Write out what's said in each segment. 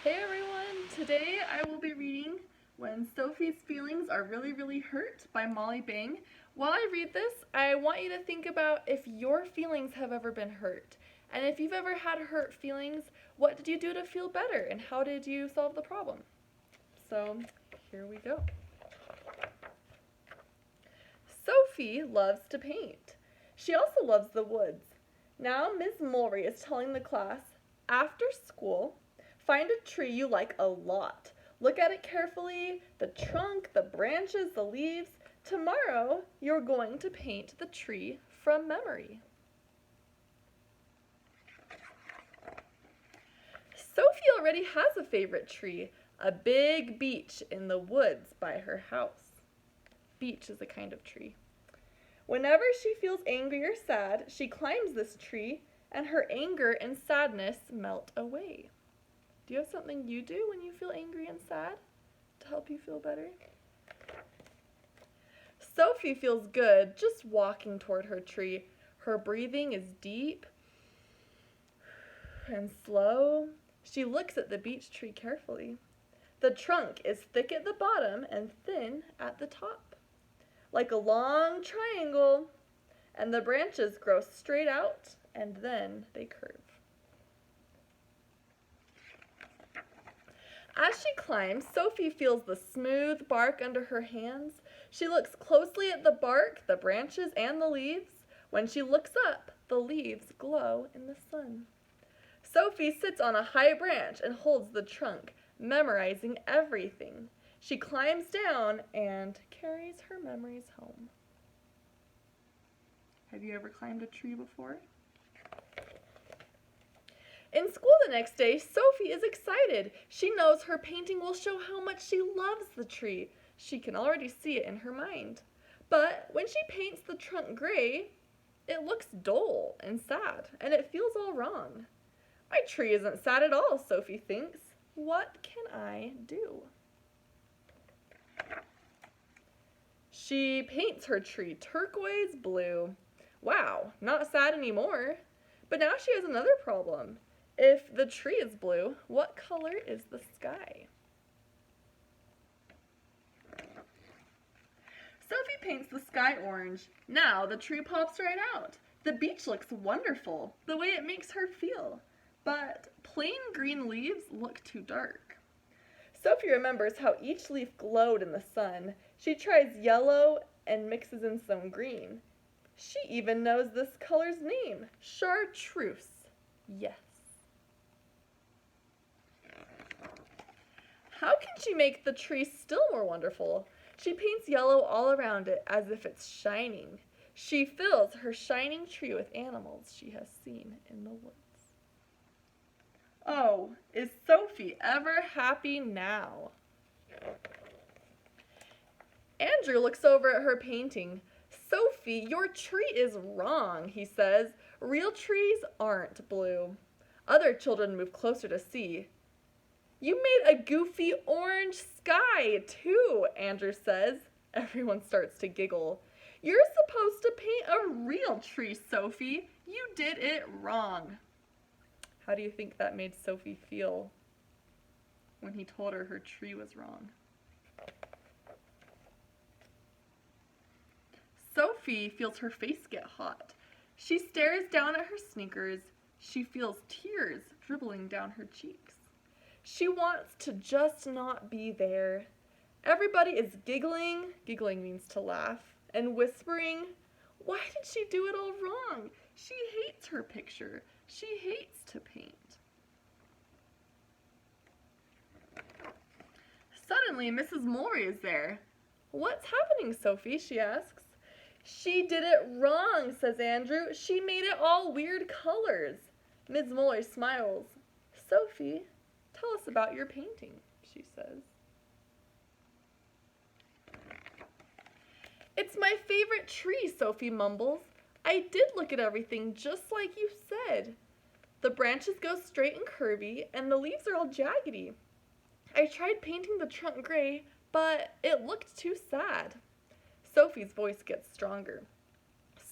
Hey everyone! Today I will be reading When Sophie's Feelings Are Really, Really Hurt by Molly Bang. While I read this, I want you to think about if your feelings have ever been hurt. And if you've ever had hurt feelings, what did you do to feel better and how did you solve the problem? So here we go. Sophie loves to paint. She also loves the woods. Now Ms. Mulry is telling the class, after school, find a tree you like a lot. Look at it carefully, the trunk, the branches, the leaves. Tomorrow, you're going to paint the tree from memory. Sophie already has a favorite tree, a big beech in the woods by her house. Beech is a kind of tree. Whenever she feels angry or sad, she climbs this tree, and her anger and sadness melt away. Do you have something you do when you feel angry and sad to help you feel better? Sophie feels good just walking toward her tree. Her breathing is deep and slow. She looks at the beech tree carefully. The trunk is thick at the bottom and thin at the top, like a long triangle, and the branches grow straight out and then they curve. As she climbs, Sophie feels the smooth bark under her hands. She looks closely at the bark, the branches, and the leaves. When she looks up, the leaves glow in the sun. Sophie sits on a high branch and holds the trunk, memorizing everything. She climbs down and carries her memories home. Have you ever climbed a tree before? In school the next day, Sophie is excited. She knows her painting will show how much she loves the tree. She can already see it in her mind. But when she paints the trunk gray, it looks dull and sad, and it feels all wrong. My tree isn't sad at all, Sophie thinks. What can I do? She paints her tree turquoise blue. Wow, not sad anymore. But now she has another problem. If the tree is blue, what color is the sky? Sophie paints the sky orange. Now the tree pops right out. The beech looks wonderful, the way it makes her feel. But plain green leaves look too dark. Sophie remembers how each leaf glowed in the sun. She tries yellow and mixes in some green. She even knows this color's name, chartreuse. Yes. How can she make the tree still more wonderful? She paints yellow all around it as if it's shining. She fills her shining tree with animals she has seen in the woods. Oh, is Sophie ever happy now? Andrew looks over at her painting. Sophie, your tree is wrong, he says. Real trees aren't blue. Other children move closer to see. You made a goofy orange sky, too, Andrew says. Everyone starts to giggle. You're supposed to paint a real tree, Sophie. You did it wrong. How do you think that made Sophie feel when he told her her tree was wrong? Sophie feels her face get hot. She stares down at her sneakers. She feels tears dribbling down her cheeks. She wants to just not be there. Everybody is giggling, giggling means to laugh, and whispering, why did she do it all wrong? She hates her picture. She hates to paint. Suddenly, Mrs. Mulry is there. What's happening, Sophie? She asks. She did it wrong, says Andrew. She made it all weird colors. Ms. Mulry smiles. Sophie, tell us about your painting, she says. It's my favorite tree, Sophie mumbles. I did look at everything just like you said. The branches go straight and curvy, and the leaves are all jaggedy. I tried painting the trunk gray, but it looked too sad. Sophie's voice gets stronger.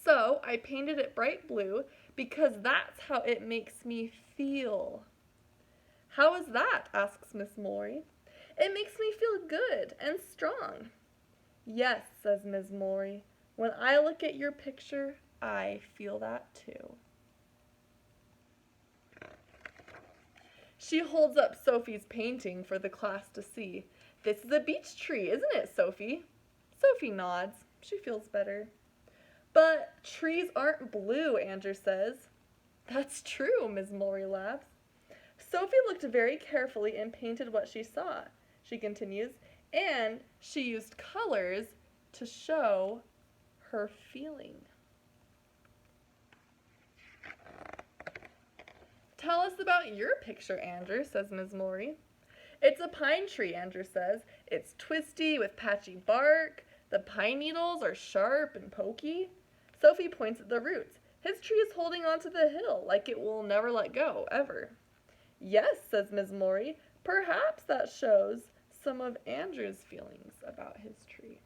So I painted it bright blue because that's how it makes me feel. How is that? Asks Miss Maury. It makes me feel good and strong. Yes, says Miss Maury. When I look at your picture, I feel that too. She holds up Sophie's painting for the class to see. This is a beech tree, isn't it, Sophie? Sophie nods. She feels better. But trees aren't blue, Andrew says. That's true, Miss Maury laughs. Sophie looked very carefully and painted what she saw, she continues, and she used colors to show her feeling. Tell us about your picture, Andrew, says Ms. Maury. It's a pine tree, Andrew says. It's twisty with patchy bark. The pine needles are sharp and pokey. Sophie points at the roots. His tree is holding onto the hill like it will never let go, ever. Yes, says Ms. Maury. Perhaps that shows some of Andrew's feelings about his tree.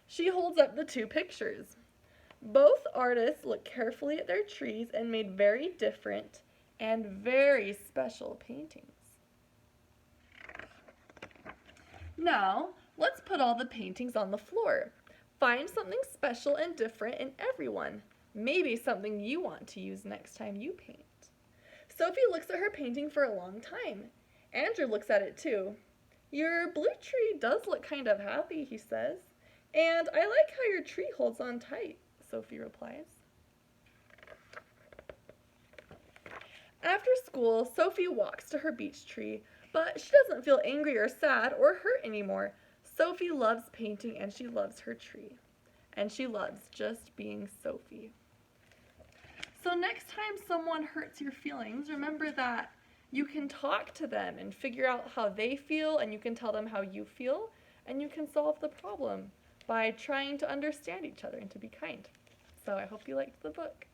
She holds up the two pictures. Both artists looked carefully at their trees and made very different and very special paintings. Now, let's put all the paintings on the floor. Find something special and different in everyone. Maybe something you want to use next time you paint. Sophie looks at her painting for a long time. Andrew looks at it too. Your blue tree does look kind of happy, he says. And I like how your tree holds on tight, Sophie replies. After school, Sophie walks to her beech tree, but she doesn't feel angry or sad or hurt anymore. Sophie loves painting and she loves her tree. And she loves just being Sophie. So next time someone hurts your feelings, remember that you can talk to them and figure out how they feel, and you can tell them how you feel, and you can solve the problem by trying to understand each other and to be kind. So I hope you liked the book.